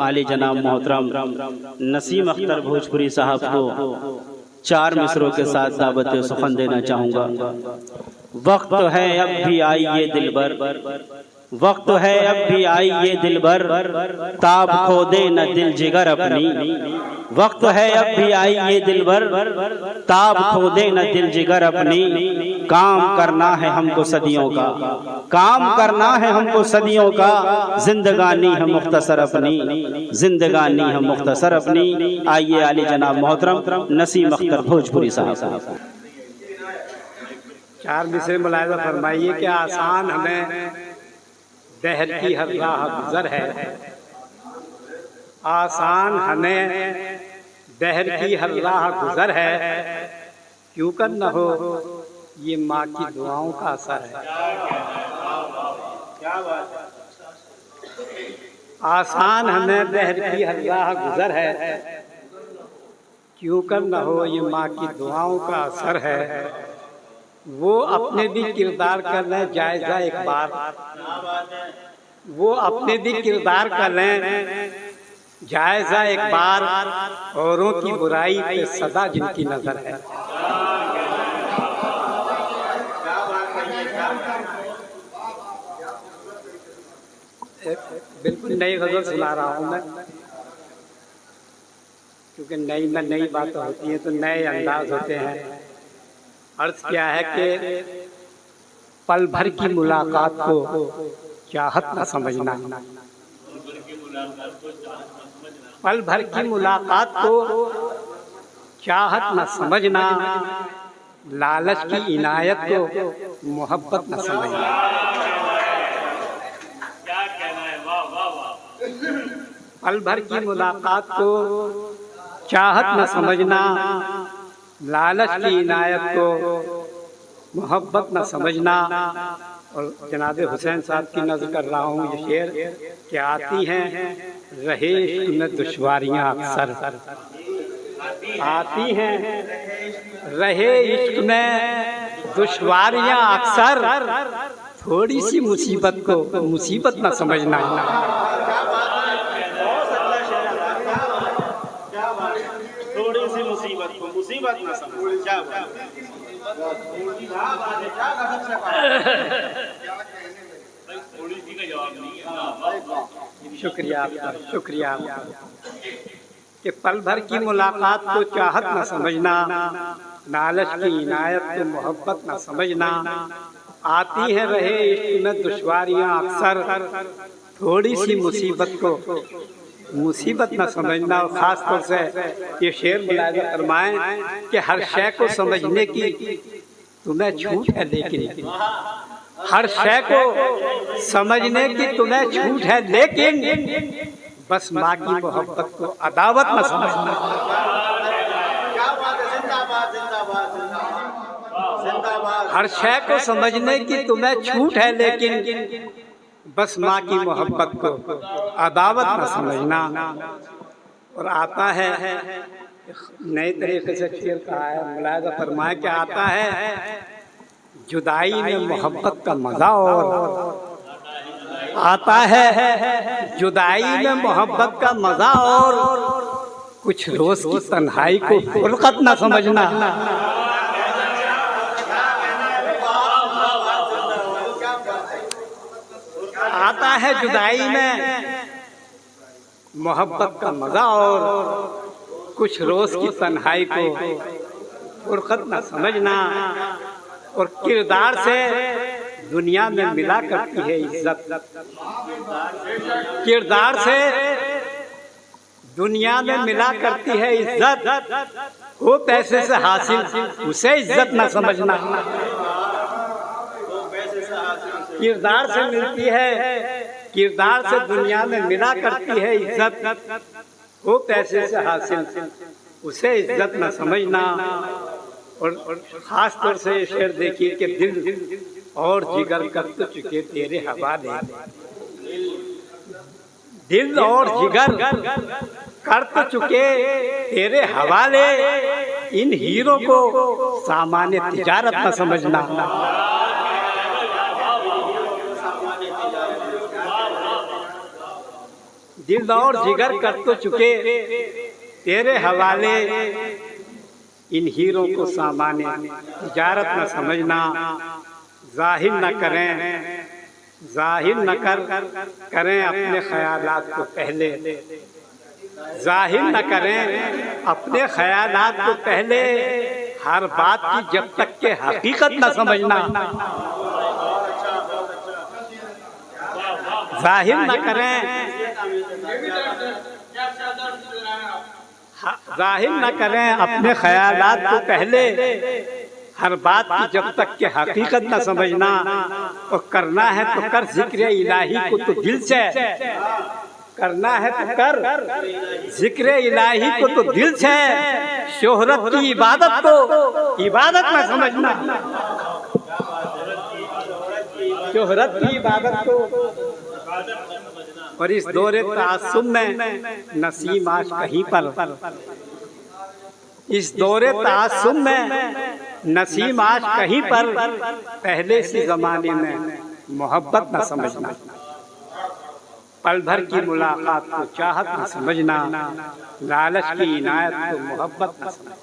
आले जनाब मोहतरम नसीम अख्तर भोजपुरी साहब को 4 मिसरों के साथ दावत सुखन देना चाहूँगा। वक्त है अब भी आई ये दिलबर, वक्त है अब भी आई ये दिलबर, ताब खो दे न दिल जिगर अपनी। वक्त है अब भी आई ये दिलबर, ताब खो दे न दिल जिगर अपनी। काम करना है हमको सदियों का, काम करना है हमको सदियों का, जिंदगानी है मुख्तसर अपनी, जिंदगानी है मुख्तसर अपनी। आइए आली जनाब मोहतरम नसीम अख्तर भोजपुरी साहब। 4 मिसरे मुलाहिजा फरमाइए कि आसान हमें दहर की हर राह गुजर है, आसान हमें दहर की हर राह गुजर है, क्यों कर न हो ये माँ की दुआओं का असर है। आसान हमें दहर की हर राह गुजर है, क्यों कर न हो ये माँ की दुआओं का असर है। वो अपने भी किरदार कर लें जायजा एक बार, वो अपने भी किरदार कर लें जायजा एक बार, औरों की बुराई पे सदा जिनकी नजर है। बिल्कुल नई गजल सुना रहा हूँ मैं, क्योंकि नई में नई बातें होती हैं तो नए अंदाज होते हैं। अर्थ क्या है कि पल भर की मुलाकात को चाहत न समझना, पल भर की मुलाकात को चाहत न समझना, लालच की इनायत को मोहब्बत न समझना। पल भर की मुलाकात को चाहत न समझना, लालच की इनायत को मोहब्बत न समझना। और जनाब हुसैन साहब की नज़र कर रहा हूँ ये शेर कि आती हैं रहे इश्क में दुश्वारियाँ अक्सर, आती हैं रहे इश्क में दुश्वारियाँ अक्सर, थोड़ी सी मुसीबत को मुसीबत न समझना। थोड़ी सी मुसीबत को मुसीबत न समझना। शुक्रिया आपका, शुक्रिया आपका। कि पल भर की मुलाकात को चाहत न समझना, लालच की इनायत को मोहब्बत न समझना। आती है रहे इश्क में दुश्वारियाँ अक्सर, थोड़ी सी मुसीबत को मुसीबत न समझना। और ख़ास तौर से ये शेर मुलाहिजा फरमाएं कि हर शय को समझने की तुम्हें छूट है, लेकिन हर शय को समझने की तुम्हें छूट है, लेकिन बस माँ की मोहब्बत को अदावत न समझना। हर शय को समझने की तुम्हें छूट है, लेकिन बस माँ की मोहब्बत को अदावत न समझना। और आता है नए तरीके से शेर कहा है, मुलाहिजा फरमाया कि आता है जुदाई में मोहब्बत का मजा, और आता है जुदाई में मोहब्बत का मजा, और कुछ रोज की तन्हाई को फुरकत न समझना। आता है जुदाई में मोहब्बत का मजा, और कुछ रोज की तन्हाई को फुरकत न समझना। और किरदार से दुनिया में मिला करती है इज्जत, किरदार से दुनिया में मिला करती है इज्जत, वो पैसे से हासिल उसे इज्जत न समझना। किरदार से मिलती है, किरदार से दुनिया में मिला करती है इज्जत, वो पैसे से हासिल उसे इज्जत न समझना। और खास तौर से शेर देखिए कि दिल और जिगर कर तो चुके तेरे हवाले, दिल और जिगर कर तो चुके तेरे हवाले, इन हीरो को सामान्य तिजारत न समझना। दिल और जिगर कर तो चुके तेरे हवाले, इन हीरों को सामाने तिजारत न समझना, जाहिर न करें, जाहिर न करें अपने ख्यालात को पहले, जाहिर न करें अपने ख्यालात को पहले, हर बात की जब तक के हकीकत न समझना, जाहिर न करें, जाहिर न करें अपने ख्यालात को पहले, हर बात की जब तक के हकीकत न समझना, और करना है तो कर जिक्र इलाही को तो दिल से, करना है तो कर जिक्र इलाही को तो दिल से, शोहरत की इबादत को इबादत न समझना, शोहरत की इबादत को। और इस दौरे तासुब में नसीम आज कहीं पर, इस दौरे तासुब में नसीम आज कहीं पर, पहले से जमाने में मोहब्बत न समझना, पल भर की मुलाकात को चाहत न समझना, लालच की इनायत को मोहब्बत न समझना।